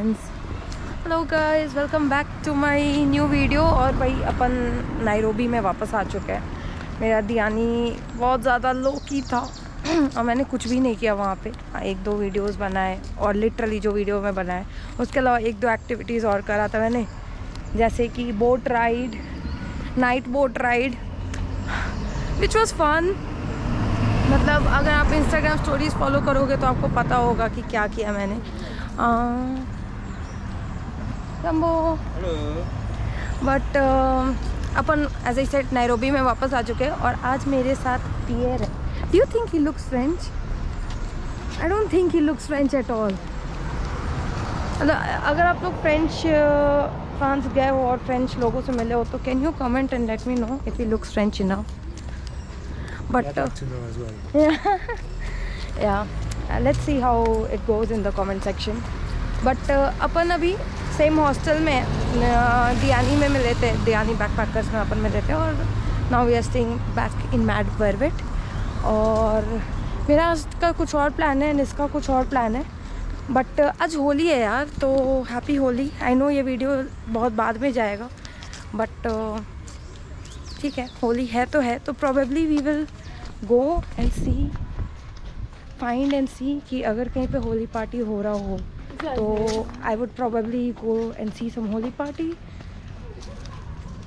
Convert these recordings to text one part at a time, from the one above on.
Hello guys, welcome back to my new video. और भाई अपन Nairobi में वापस आ चुके हैं। मेरा दियानी बहुत ज़्यादा लो की था और मैंने कुछ भी नहीं किया वहाँ पे। एक दो वीडियोस बनाए और लिटरली जो वीडियो में बनाए उसके अलावा एक दो एक्टिविटीज़ और करा था मैंने, जैसे कि boat ride, night boat ride which was fun. मतलब अगर आप इंस्टाग्राम स्टोरीज फॉलो करोगे तो आपको पता होगा कि क्या किया मैंने। बट अपन एज आई सेड नायरोबी में वापस आ चुके हैं और आज मेरे साथ पियर है। Do you think he looks French? I don't think he looks French at all. अगर आप लोग फ्रांस गए हो और फ्रेंच लोगों से मिले हो तो can you comment and let me know if he looks French enough. But let's see how it goes in the comment section. But अपन अभी सेम हॉस्टल में दियानी में मिले थे, दियानी बैकपैकर्स में अपन मिले थे और now we are staying back in मैड वर्विट। और मेरा आज का कुछ और प्लान है एंड इसका कुछ और प्लान है। बट आज होली है यार, तो हैप्पी होली। आई नो ये वीडियो बहुत बाद में जाएगा बट ठीक है, होली है तो probably we will go and see, find and see कि अगर कहीं पे होली पार्टी हो रहा हो तो I would probably go and see some Holi party.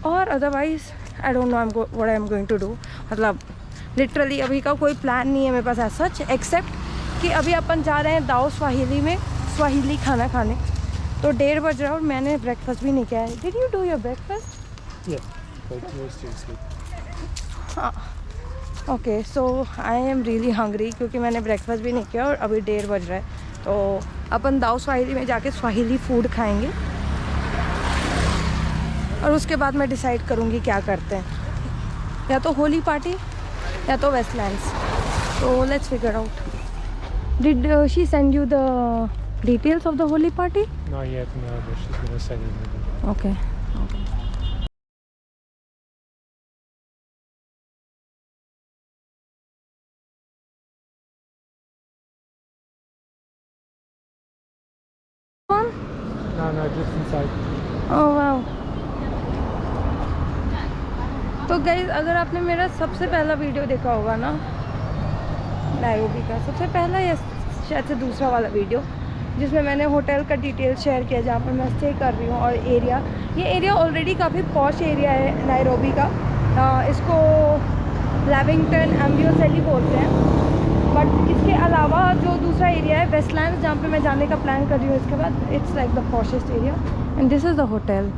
और otherwise I don't know what I am going to do. मतलब लिटरली अभी का कोई प्लान नहीं है मेरे पास ऐसा सच, एक्सेप्ट कि अभी अपन जा रहे हैं दाओ स्वाहिली में स्वाहिली खाना खाने। तो 1:30 बज रहा है और मैंने ब्रेकफास्ट भी नहीं किया है। Did you do your breakfast? हाँ, okay. So I am really hungry क्योंकि मैंने ब्रेकफास्ट भी नहीं किया और अभी 1:30 बज रहा है। तो अपन दाओ स्वाहिली में जाके स्वाहिली फूड खाएंगे और उसके बाद मैं डिसाइड करूँगी क्या करते हैं, या तो होली पार्टी या तो वेस्टलैंड्स। तो let's figure out. Did she send you the details of the Holi party? Not yet, no, but she's gonna send it. Okay. No, just inside. Oh wow. तो गाइस, अगर आपने मेरा सबसे पहला वीडियो देखा होगा ना नायरोबी का, सबसे पहला या शायद से दूसरा वाला वीडियो, जिसमें मैंने होटल का डिटेल शेयर किया जहाँ पर मैं स्टे कर रही हूँ और एरिया, ये एरिया ऑलरेडी काफ़ी पॉश एरिया है नायरोबी का। इसको लैविंगटन एम्बियोसेली बोलते हैं। बट इसके अलावा जो दूसरा एरिया है वेस्टलैंड्स, जहाँ पे मैं जाने का प्लान कर रही हूँ इसके बाद, it's like the poshest area and this is the hotel.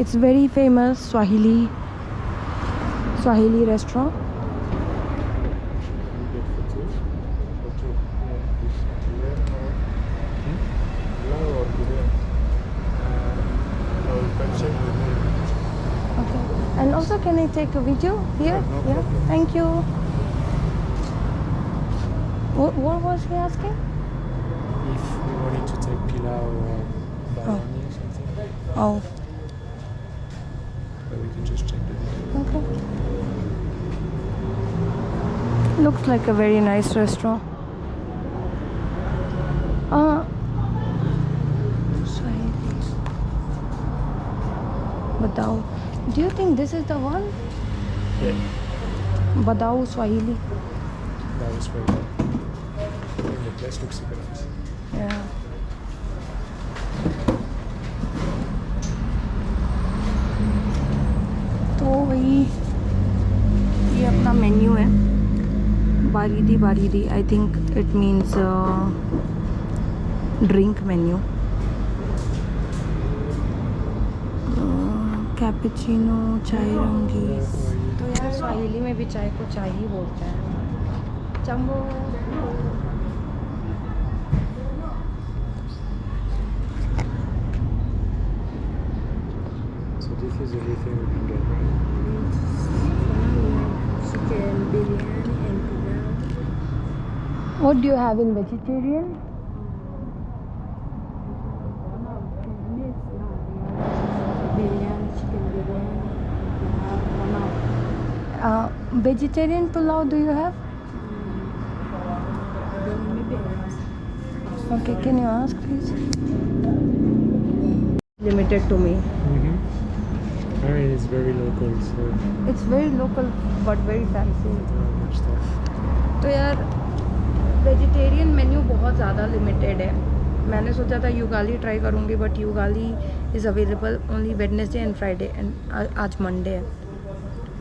It's very famous Swahili restaurant. And also, can I take a video here? No Yeah, problem. thank you. What was he asking? If you wanted to take pilau or biryani or something, Oh, but we can just check the video. okay. Looks like a very nice restaurant. Swahili. Badao. Do you think this is the one? Yeah, Badao Swahili. that was very good. And the place looks super nice. Yeah. तो वही ये अपना menu है, बारीदी। I think it means drink menu. Cappuccino, चाय रंगीज। तो यार स्वाहिली में भी चाय को चाय ही बोलते हैं। चम्बो। So this is everything we can get, right? Chicken biryani and pilau. What do you have in vegetarian? Vegetarian pulao do you have? Okay, can you ask please? limited to me. I mean, it's very local, so It's very local but very fancy. not much stuff. तो यार vegetarian menu बहुत ज़्यादा limited है. मैंने सोचा था ugali try करूँगी but ugali is available only Wednesday and Friday and आज मंडे है.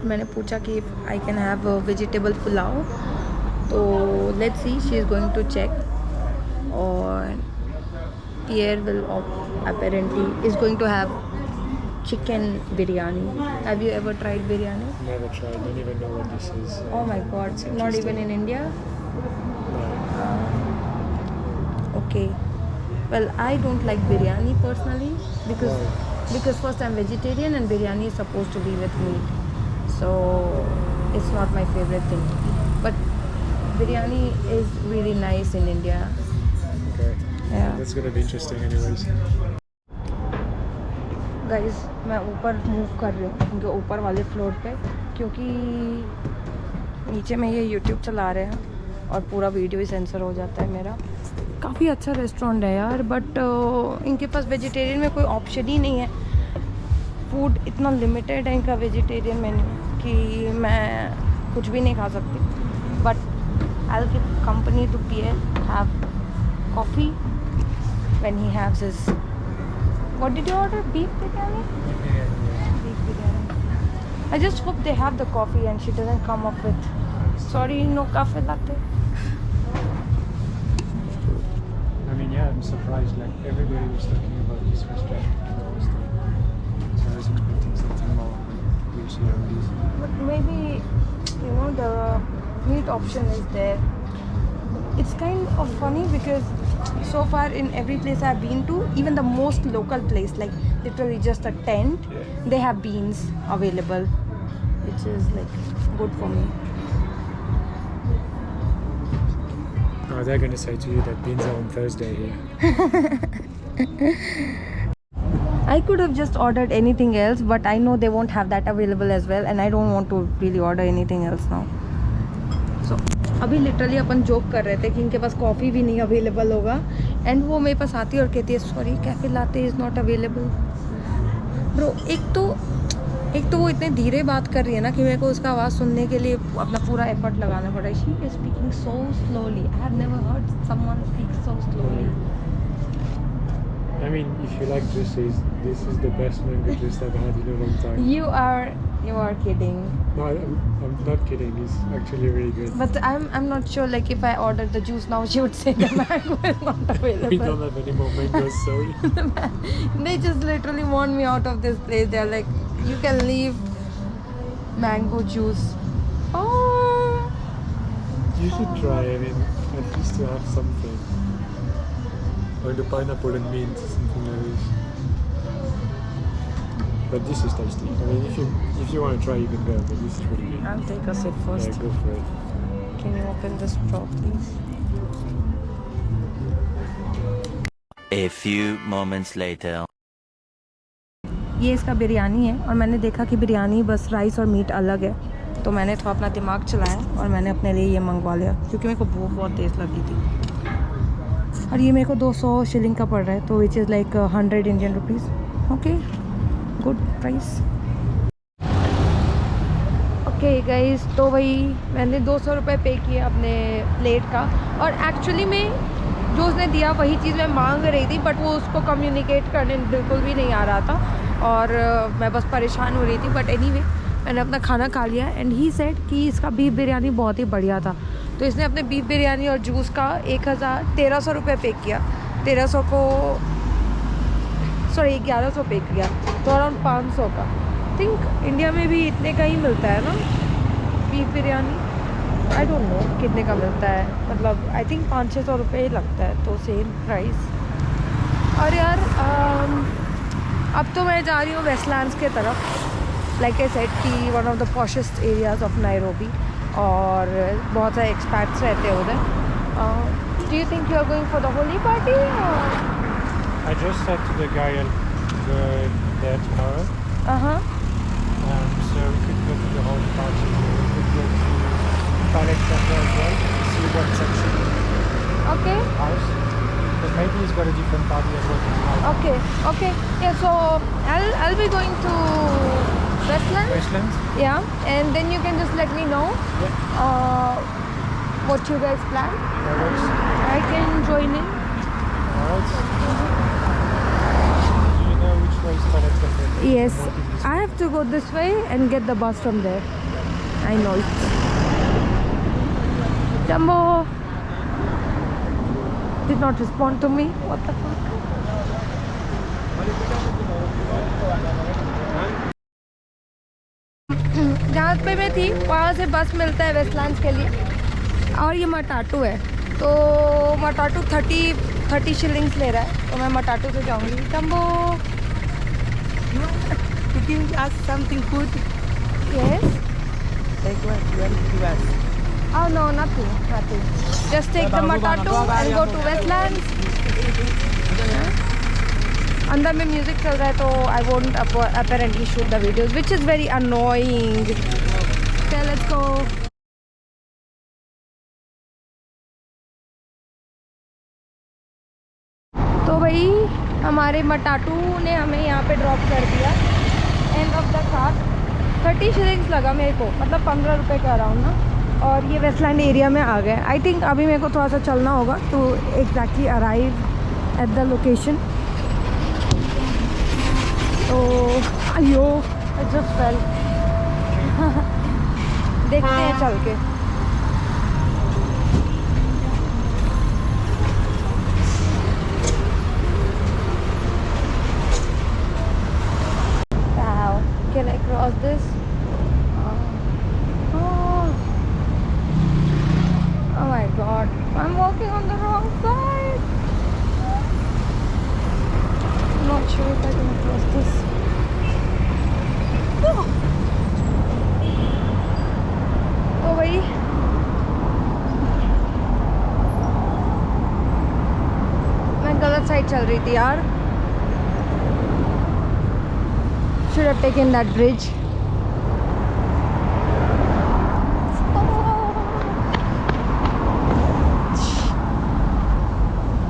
मैंने पूछा कि I can have vegetable pulao, तो let's see, she is going to check. और पियर विल apparently is going to have chicken biryani. Have you ever tried biryani? Never tried, don't even know what this is. Oh my god, not even in India? No. Okay. Well, I don't like biryani personally because first I'm vegetarian and biryani is supposed to be with meat. So it's not my favorite thing. But biryani is really nice in India. Okay. Yeah. That's gonna be interesting anyways. Guys मैं ऊपर move कर रही हूँ क्योंकि ऊपर वाले floor पे, क्योंकि नीचे में ये यूट्यूब चला रहे हैं और पूरा वीडियो ही सेंसर हो जाता है मेरा. काफ़ी अच्छा रेस्टोरेंट है यार, बट इनके पास वेजिटेरियन में कोई ऑप्शन ही नहीं है. फूड इतना लिमिटेड है इनका वेजिटेरियन मेन्यू कि मैं कुछ भी नहीं खा सकती. But I will give company to Pierre, have coffee when he haves his. What did you order? Beef biryani? Beef biryani. I just hope they have the coffee and she doesn't come up with, sorry, no cafe latte. I mean, yeah, I'm surprised. Like everybody was talking about this restaurant. So I was expecting something more. We'll see how it is. But maybe, you know, the meat option is there. It's kind of funny because so far in every place I've been to, even the most local place, like literally just a tent, they have beans available, which is like good for me. Oh, they're gonna say to you that beans are on Thursday here. I could have just ordered anything else, but I know they won't have that available as well, and I don't want to really order anything else now. So अभी literally अपन joke कर रहे थे कि इनके पास coffee भी नहीं available होगा, and वो मेरे पास आती है और कहती है sorry cafe latte is not available. Bro एक तो वो इतने धीरे बात कर रही है ना कि मेरे को उसका आवाज़ सुनने के लिए अपना पूरा एफर्ट लगाना पड़ा है. She is speaking so slowly. I have never heard someone speak so slowly. I mean, if you like juices, this is the best mango juice I've had in a long time. You are kidding. No, I'm not kidding. It's actually really good. But I'm not sure, like if I ordered the juice now, she would say the mango is not available. We don't have any more mangoes, sorry. They just literally want me out of this place. They're like, you can leave mango juice. Oh. You should try. I mean, at least to have something. Or the pineapple and mint, something like this. But this is tasty. I mean, if you want to try, you can go. But this is pretty good. I'll take a sip first. Yeah, go for it. Can you open the straw, please? A few moments later. ये इसका बिरयानी है और मैंने देखा कि बिरयानी बस rice और meet अलग है, तो मैंने थोड़ा अपना दिमाग चलाया और मैंने अपने लिए ये मंगवा लिया क्योंकि मेरे को बहुत तेज़ लगी थी. और ये मेरे को 200 शिलिंग का पड़ रहा है, तो which is like 100 Indian rupees. Okay, good price. Okay guys, तो वही मैंने 200 रुपये पे किए अपने प्लेट का, और एक्चुअली में जो उसने दिया वही चीज़ मैं मांग रही थी, बट वो उसको कम्युनिकेट करने बिल्कुल भी नहीं आ रहा था और मैं बस परेशान हो रही थी. बट एनीवे मैंने अपना खाना खा लिया एंड ही सेड कि इसका बीफ बिरयानी बहुत ही बढ़िया था. तो इसने अपने बीफ बिरयानी और जूस का 1300 रुपये पे किया. 1100 पे किया, तो अराउंड 500 का. थिंक इंडिया में भी इतने का ही मिलता है ना beef biryani. I don't no कितने का मिलता है, मतलब आई थिंक 500-600 रुपये ही लगता है, तो सेम प्राइस. और यार अब तो मैं जा रही हूँ वेस्टलैंड्स के तरफ, लाइक आई सेड कि one of the poshest areas of Nairobi, और बहुत सारे एक्सपैट्स रहते हैं उधर. Do you think you are going for the Holi party? I just said to the guy I'll go there tomorrow. So we could go to the whole party. We could go to Alexandra as well. See what section Okay. house. But maybe he's got a different party as well. Okay, okay. Yeah, so I'll be going to Westland. Westlands? Yeah, and then you can just let me know what you guys plan. That works. I can join in. Alright. Do you know which way is towards the front? Yes, I have to go this way and get the bus from there. I know it. Jumbo did not respond to me. What the fuck? जहाँ पे मैं थी वहाँ से बस मिलता है wastelands के लिए और ये मटाटू है तो मटाटू 30 शिलिंग्स ले रहा है तो मैं मटाटू से जाऊँगी जम्बो Did you ask something good? Yes Like what? You want to ask? Oh no, nothing. Just take the matatu and go to Westlands. अंदर में म्यूजिक चल रहा है तो I won't apparently shoot the videos, which is very annoying. Okay, let's go. तो भाई हमारे मटाटू ने हमें यहाँ पे ड्रॉप कर दिया end of the car 30 shillings लगा मेरे को मतलब 15 रुपये का अराउंड ना और ये वेस्टलैंड एरिया में आ गए आई थिंक अभी मेरे को थोड़ा सा चलना होगा to exactly arrive at the location तो अयो जस्ट फेल देखते हैं चल के Can I cross this? Oh my god, I'm walking on the wrong side. I'm not sure if I can cross this. Oh. तो भाई मैं गलत साइड चल रही थी यार should have taken that bridge.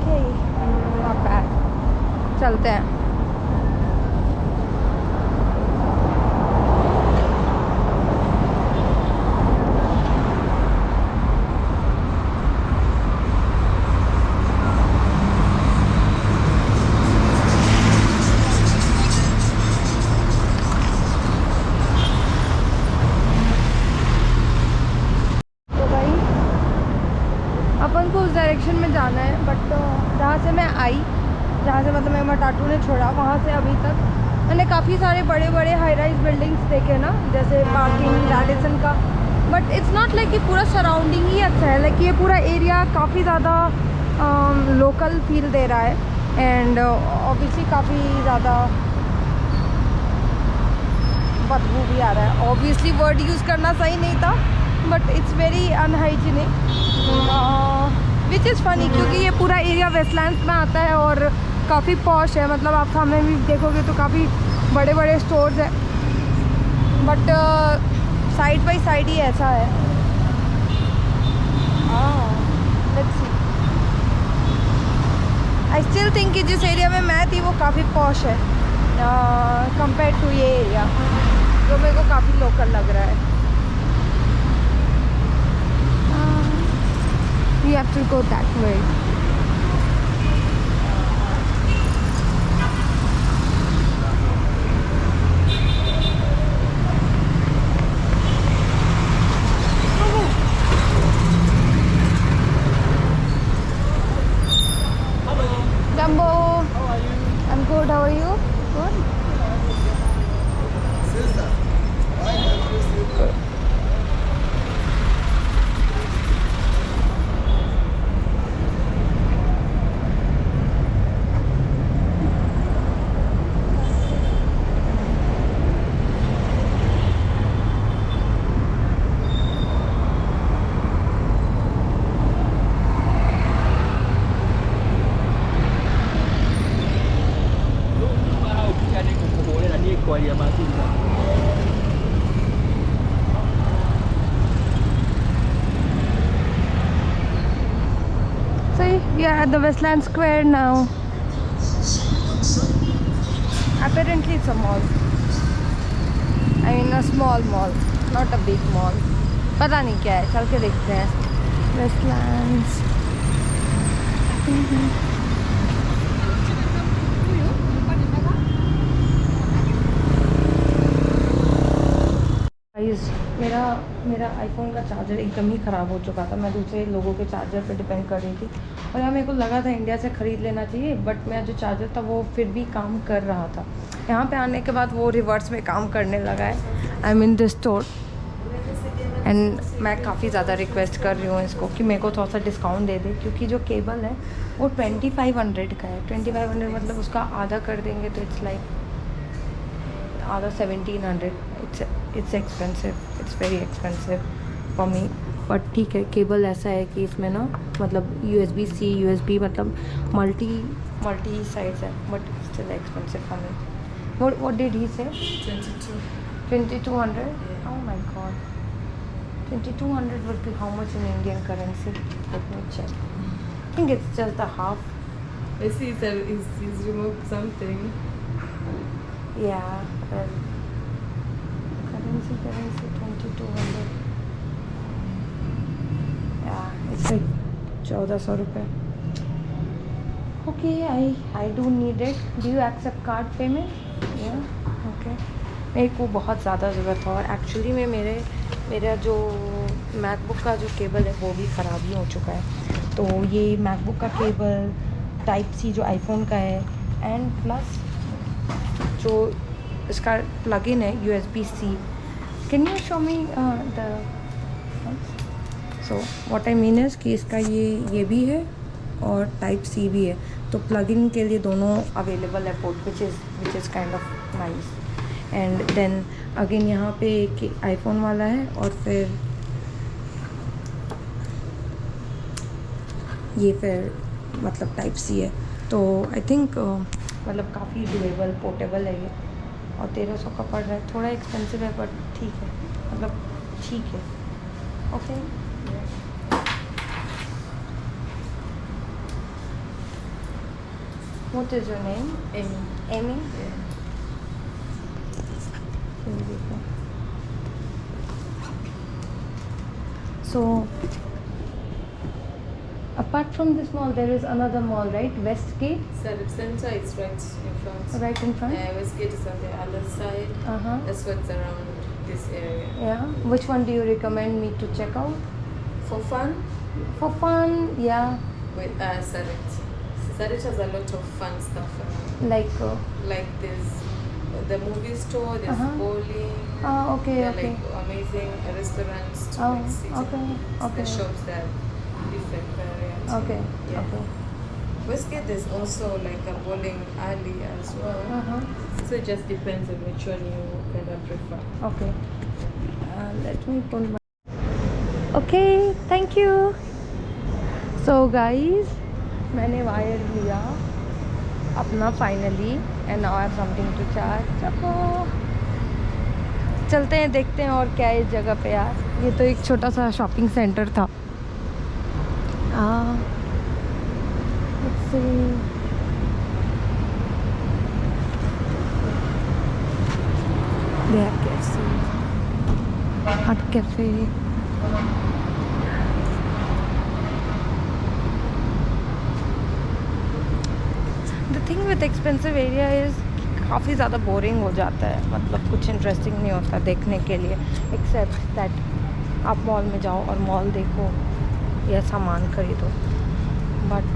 Okay, not bad. चलते हैं को उस डायरेक्शन में जाना है बट जहाँ से मैं आई जहाँ से मतलब मैं मटाटू ने छोड़ा वहाँ से अभी तक मैंने काफ़ी सारे बड़े बड़े हाई राइज बिल्डिंग्स देखे ना जैसे पार्किंग रैडिसन का बट इट्स नॉट लाइक कि पूरा सराउंडिंग ही अच्छा है लाइक ये पूरा एरिया काफ़ी ज़्यादा लोकल फील दे रहा है एंड ऑब्वियसली काफ़ी ज़्यादा बदबू भी आ रहा है ऑब्वियसली वर्ड यूज़ करना सही नहीं था but it's very unhygienic which is funny क्योंकि ये पूरा एरिया वेस्टलैंड्स में आता है और काफ़ी पॉश है मतलब आप सामने भी देखोगे तो काफ़ी बड़े बड़े स्टोर्स हैं बट साइड बाई साइड ही ऐसा है let's see I still think कि जिस एरिया में मैं थी वो काफ़ी पॉश है कंपेयर टू ये एरिया जो मेरे को काफ़ी लोकल लग रहा है You have to go that way. Jumbo. How are you? I'm good. How are you? Good. Good. We are at the Westland Square now. Apparently it's a mall. I mean a small mall, not a big mall. पता नहीं क्या है, चल के देखते हैं. Westlands. मेरा iPhone का चार्जर एकदम ही ख़राब हो चुका था. मैं दूसरे लोगों के चार्जर पे डिपेंड कर रही थी और यहाँ मेरे को लगा था इंडिया से ख़रीद लेना चाहिए, बट मेरा जो चार्जर था वो फिर भी काम कर रहा था. यहाँ पे आने के बाद वो रिवर्स में काम करने लगा है. I mean this store. And मैं काफ़ी ज़्यादा रिक्वेस्ट कर रही हूँ इसको कि मेरे को थोड़ा सा डिस्काउंट दे दे, क्योंकि जो केबल है वो 2500 का है. 2500 मतलब उसका आधा कर देंगे तो इट्स लाइक आधा 1700. It's expensive, it's very expensive for me. But ठीक है, केबल ऐसा है कि इसमें ना मतलब USB-C USB मतलब मल्टी साइड्स है, but still expensive for me. What did he से? 2200. Oh my god. 2200 would be how much in Indian currency? Let me check. I think it's just the half. I see he's removed something. Yeah. Well, currency 2200. Yeah, it's like 1400 रुपये. Okay, I do need it. Do you accept card payment? Yeah. Okay. मेरे को बहुत ज़्यादा ज़रूरत है और actually में मेरा जो मैकबुक का जो केबल है वो भी ख़राब ही हो चुका है. तो ये मैकबुक का केबल Type-C जो आईफोन का है एंड प्लस जो इसका प्लगइन है USB-C. Can you show me the so what I mean is कि इसका ये भी है और Type-C भी है, तो प्लगइन के लिए दोनों अवेलेबल है port, which is kind of nice. And then again यहाँ पे एक आईफोन वाला है और फिर ये फिर मतलब Type-C है. तो आई थिंक मतलब काफ़ी ड्यूरेबल पोर्टेबल है ये और 1300 का पड़ रहा है. थोड़ा एक्सपेंसिव है बट ठीक है, मतलब ठीक है. Okay. What is your name? Amy. Amy? Yeah. So apart from this mall there is another mall, right? Westgate? Salib Center is right in front. Right in front? Westgate is on the other side. Uh-huh. That's what's around this area. Yeah. Which one do you recommend me to check out? For fun, For fun, yeah. with Sarit. Sarit has a lot of fun stuff around. Like There's the movie store, there's Uh-huh. bowling. okay, There are okay. like amazing restaurants to Oh, like sit okay, in. okay. The shops that are different variants. Okay, Yeah. okay. Westgate there's also like a bowling alley as well. Uh-huh. So it just depends on which one you kind of prefer. Okay. Let me pull my. Okay, thank you. So guys, मैंने wire लिया अपना finally and now I have something to charge. चलो चलते हैं, देखते हैं और क्या है इस जगह पे यार. ये तो एक छोटा सा शॉपिंग सेंटर था. let's see. They have KFC, Hut Cafe. The thing with expensive area is काफ़ी ज़्यादा बोरिंग हो जाता है, मतलब कुछ इंटरेस्टिंग नहीं होता देखने के लिए, एक्सेप्ट दैट आप मॉल में जाओ और मॉल देखो या सामान खरीदो. बट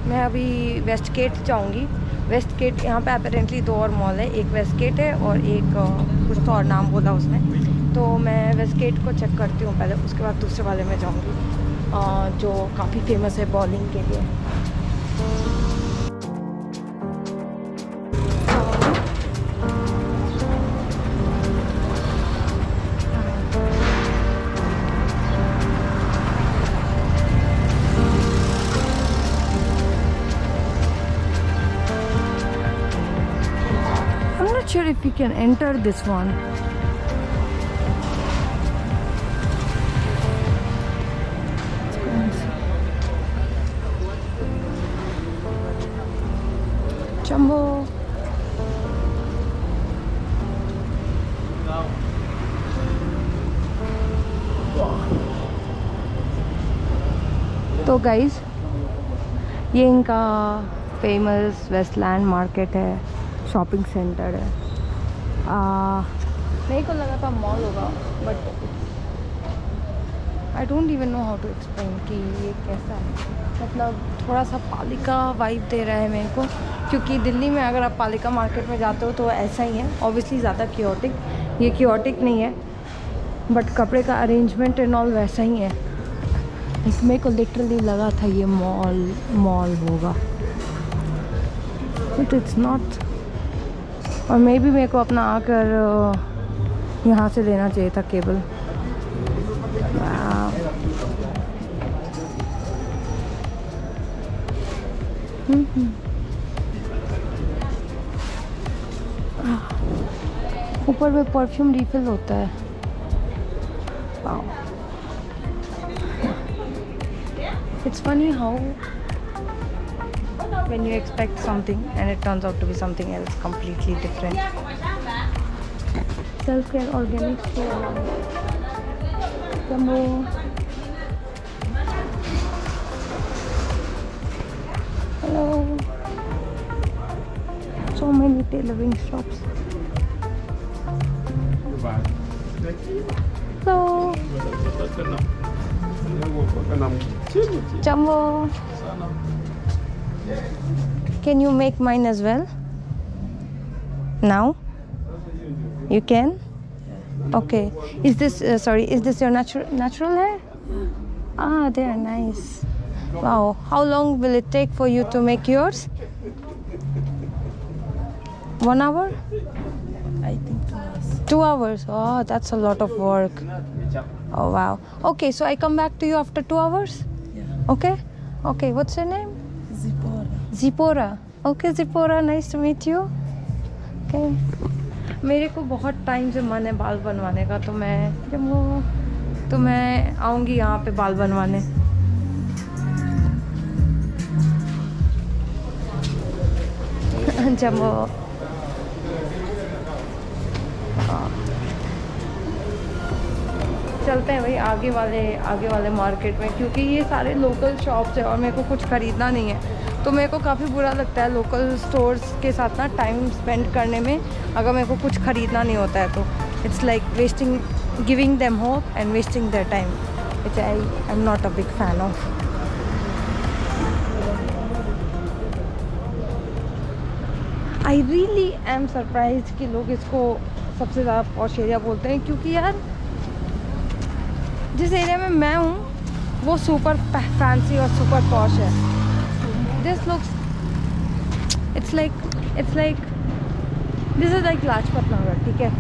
मैं अभी वेस्टगेट जाऊंगी. वेस्टगेट यहाँ पे अपेरेंटली 2 और मॉल है, एक वेस्टगेट है और एक कुछ तो और नाम बोला उसने. तो मैं वेस्टगेट को चेक करती हूँ पहले, उसके बाद दूसरे वाले में जाऊँगी जो काफ़ी फेमस है बॉलिंग के लिए. Sure if we can enter this one. जम्बो। तो गाइस ये इनका फेमस वेस्टलैंड मार्केट है, शॉपिंग सेंटर है। मेरे को लगा था मॉल होगा, but I don't even know how to explain कि ये कैसा है। मतलब थोड़ा सा पालिका वाइब दे रहा है मेरे को, क्योंकि दिल्ली में अगर आप पालिका मार्केट में जाते हो तो ऐसा ही है, ऑब्वियसली ज़्यादा क्योटिक। ये क्योटिक नहीं है, बट कपड़े का अरेंजमेंट एंड ऑल वैसा ही है। मेरे को लिटरली लगा था ये मॉल होगा, बट इट्स नॉट। और मे भी मेरे को अपना आकर यहाँ से लेना चाहिए था केबल। ऊपर में परफ्यूम रिफिल होता है। It's funny how when you expect something and it turns out to be something else completely different. Self-care organic store. Jumbo. Hello. So many tailoring shops. Hello. Jumbo. Can you make mine as well? Now? You can? Okay. Is this is this your natural hair? Ah, they are nice. Wow. How long will it take for you to make yours? 1 hour? I think 2 hours. 2 hours. Oh, that's a lot of work. Oh wow. Okay, so I come back to you after 2 hours? Yeah. Okay? Okay, what's your name? Zipporah. Zipporah. Okay, Zipporah, nice to meet you. Okay. मेरे को बहुत time से मन है बाल बनवाने का, तो मैं आऊँगी यहाँ पे बाल बनवाने। जम्बो। चलते हैं भाई आगे वाले मार्केट में, क्योंकि ये सारे लोकल शॉप्स है और मेरे को कुछ ख़रीदना नहीं है। तो मेरे को काफ़ी बुरा लगता है लोकल स्टोर्स के साथ ना टाइम स्पेंड करने में, अगर मेरे को कुछ ख़रीदना नहीं होता है तो it's like wasting, giving them hope and wasting their time, which I am not a big fan of. I really am surprise कि लोग इसको सबसे ज़्यादा पॉश एरिया बोलते हैं, क्योंकि यार जिस एरिया में मैं हूँ वो सुपर फैंसी और सुपर पॉश है। This looks it's like this is like Lajpat Nagar, ठीक है।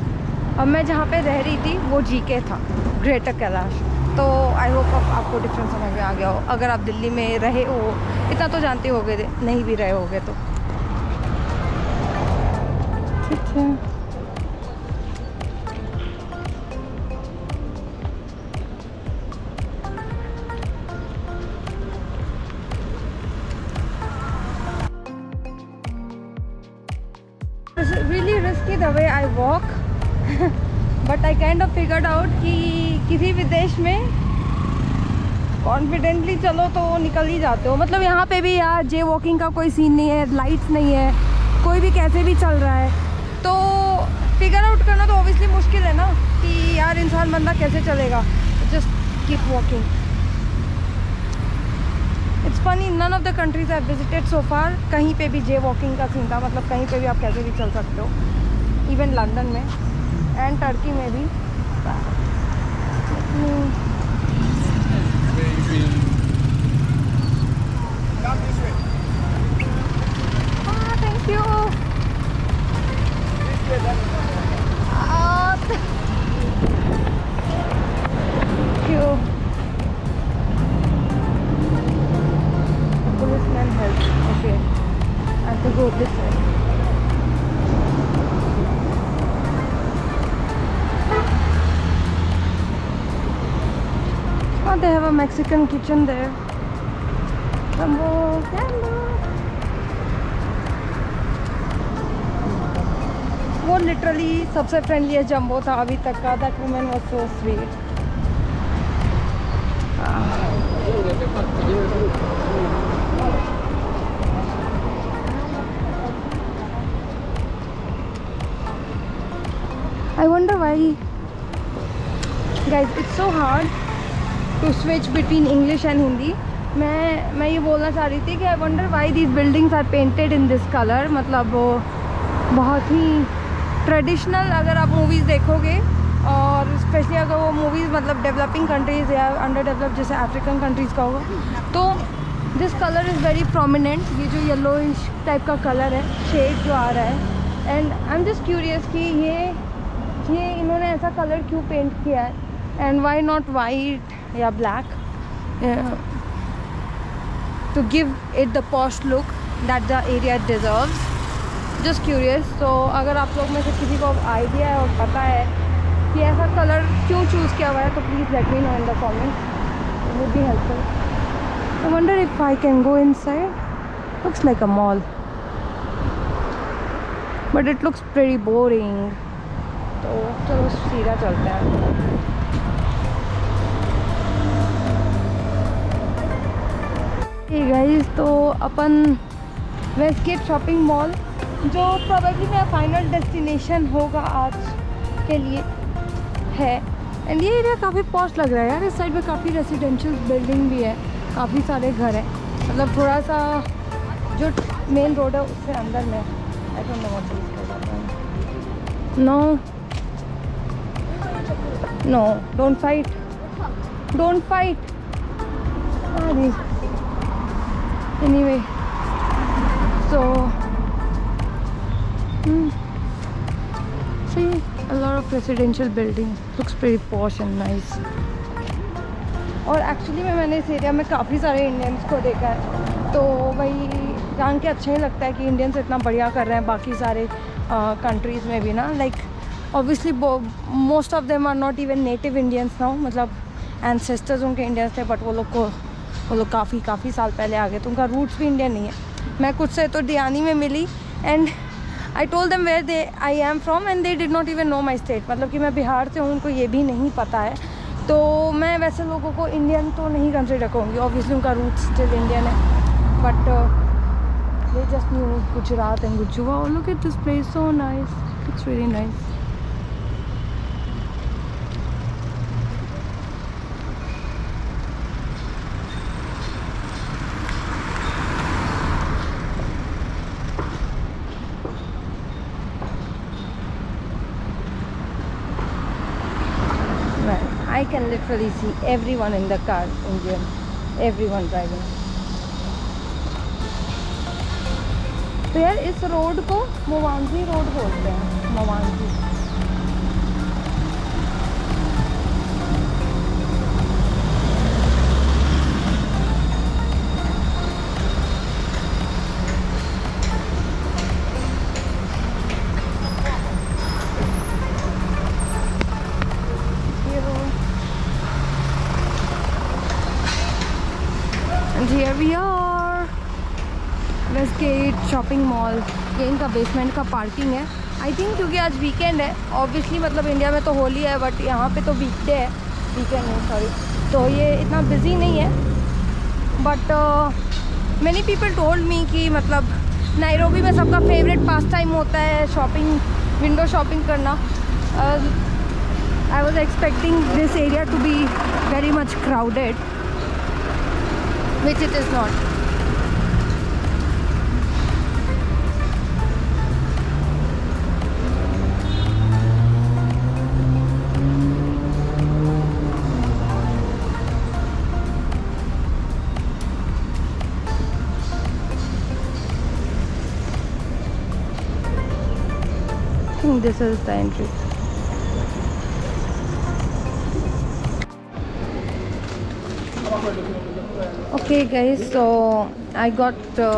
अब मैं जहाँ पे रह रही थी वो जीके था, ग्रेटर कैलाश। तो आई होप आपको डिफरेंस समझ में आ गया हो। अगर आप दिल्ली में रहे हो, इतना तो जानते होगे, नहीं भी रहे होगे तो ठीक है। It's really risky the way I walk, but I kind of figured out कि किसी भी देश में कॉन्फिडेंटली चलो तो निकल ही जाते हो। मतलब यहाँ पे भी यार जे वॉकिंग का कोई सीन नहीं है, लाइट्स नहीं है, कोई भी कैसे भी चल रहा है, तो फिगर आउट करना तो ऑब्वियसली मुश्किल है ना कि यार इंसान बंदा कैसे चलेगा। Just keep walking. It's funny, none of the countries I visited so far कहीं पे भी जे वॉकिंग का सीन था। मतलब कहीं पे भी आप कैसे भी चल सकते हो, इवन लंदन में एंड टर्की में भी। Thank you. Thank you. Policeman help. Okay, I have to go this way. Oh, they have a Mexican kitchen there. Jumbo. Literally सबसे फ्रेंडलीस्ट जंबो था अभी तक का. That woman was so sweet. I wonder why, guys, it's so hard to switch between English and Hindi. मैं ये बोलना चाह रही थी कि I wonder why these buildings are painted in this color. मतलब वो बहुत ही ट्रेडिशनल, अगर आप मूवीज़ देखोगे और स्पेशली अगर वो मूवीज़ मतलब डेवलपिंग कंट्रीज़ या अंडर डेवलप जैसे अफ्रीकन कंट्रीज़ का होगा, तो this colour is very prominent. ये जो येलोइश टाइप का कलर है, शेड जो आ रहा है, and I am just curious कि ये इन्होंने ऐसा कलर क्यों पेंट किया है, एंड वाई नॉट वाइट या black, to give it the posh look that the area deserves. Just curious. तो अगर आप लोग में से किसी को आइडिया है और पता है कि ऐसा कलर क्यों चूज़ किया हुआ है, तो please let me no in the comment. It would be helpful. I wonder if I can go inside. Looks like a mall, but it looks very boring. तो चलो सीधा चलते हैं. ठीक है, तो अपन वेस्टगेट शॉपिंग मॉल, जो प्रोबेबली मेरा फाइनल डेस्टिनेशन होगा आज के लिए है. एंड ये एरिया काफ़ी पॉश लग रहा है यार. इस साइड में काफ़ी रेसिडेंशियल बिल्डिंग भी है, काफ़ी सारे घर हैं. मतलब थोड़ा सा जो मेन रोड है उससे अंदर में. I don't know what is. No, don't fight, don't fight. Anyway, so see a lot of residential buildings. Looks pretty posh and nice. और एक्चुअली मैंने इस एरिया में काफ़ी सारे इंडियंस को देखा है, तो वही जान के अच्छा ही लगता है कि इंडियंस इतना बढ़िया कर रहे हैं बाकी सारे कंट्रीज़ में भी ना. Like obviously most of them are not even native Indians now. मतलब एंसेस्टर्स उनके इंडियंस थे, बट वो लोग काफ़ी साल पहले आ गए, तो उनका रूट्स भी इंडियन नहीं है. मैं कुछ से तो डियानी में मिली, and I told them where I am from, and they did not even know my state. मतलब कि मैं बिहार से हूँ, उनको ये भी नहीं पता है. तो मैं वैसे लोगों को इंडियन तो नहीं कंसिडर करूँगी. ऑब्वियसली उनका रूट्स स्टिल इंडियन है, but they just knew Gujarat and गुजुआ. Look at this place, so nice. It's very nice. I can literally see everyone in the car, Indian, everyone driving. तो यार इस road को मोवांजी road बोलते हैं. मोवांजी. Here we are, Westgate shopping mall. ये इनका basement का पार्किंग है. आई थिंक क्योंकि आज वीकेंड है, ऑब्वियसली मतलब इंडिया में तो होली है, बट यहाँ पे तो वीकडे है, वीकेंड है सॉरी, तो ये इतना बिजी नहीं है. But many people told me कि मतलब नायरोबी में सबका फेवरेट पास टाइम होता है शॉपिंग, विंडो शॉपिंग करना. I was expecting this area to be very much crowded, which it is not. I think this is the entry. Okay guys, so I got the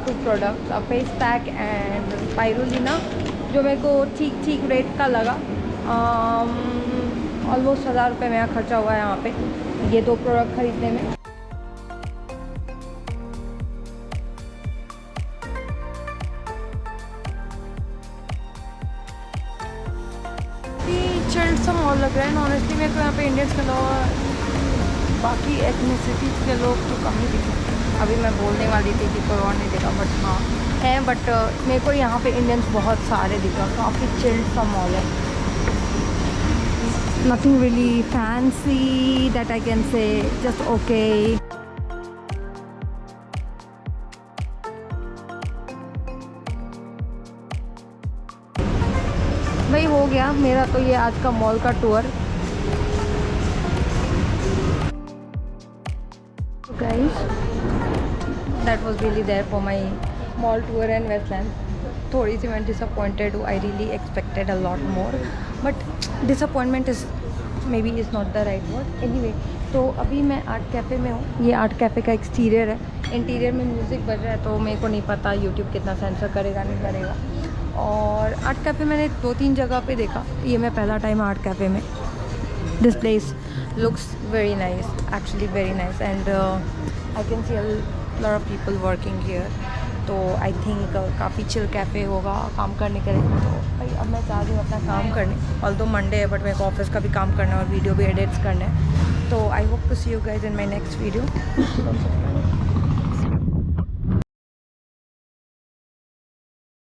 two products, a face pack and spirulina, जो मेरे को ठीक rate का लगा. Almost 1000 रुपये मेरा खर्चा हुआ है यहाँ पे ये दो प्रोडक्ट ख़रीदने में. माहौल लग रहा है। ऑनेस्टली मेरे को यहाँ पे इंडियंस के अलावा बाकी एथनिसिटीज़ के लोग तो कम ही दिखे। अभी मैं बोलने वाली थी कि कोई और नहीं दिखा, बट हाँ है। बट मेरे को यहाँ पे इंडियंस बहुत सारे दिखा। काफ़ी चिल्ड सा मॉल है। Nothing really fancy that I can say, just okay. भाई हो गया मेरा तो ये आज का मॉल का tour. Guys that was really there for my mall tour and wasteland. थोड़ी सी मैं डिसअपॉइंटेड हूँ। I really expected a lot more, but disappointment is maybe is not the right word. Anyway, तो अभी मैं art cafe में हूँ। ये आर्ट कैफ़े का एक्सटीरियर है। इंटीरियर में म्यूज़िक बज रहा है, तो मेरे को नहीं पता यूट्यूब कितना सेंसर करेगा नहीं करेगा। और आर्ट कैफ़े मैंने 2-3 जगह पे देखा, ये मैं पहला टाइम आर्ट कैफ़े में। This place looks very nice, actually very nice, and I can see a lot of people working here. तो आई थिंक काफ़ी चिल कैफ़े होगा काम करने के लिए। तो भाई अब मैं चाह रही हूँ अपना काम करने। ऑल्दो मंडे है, बट मेरे को ऑफिस का भी काम करना है और वीडियो भी एडिट्स करना है। तो I hope to see you guys in my next video.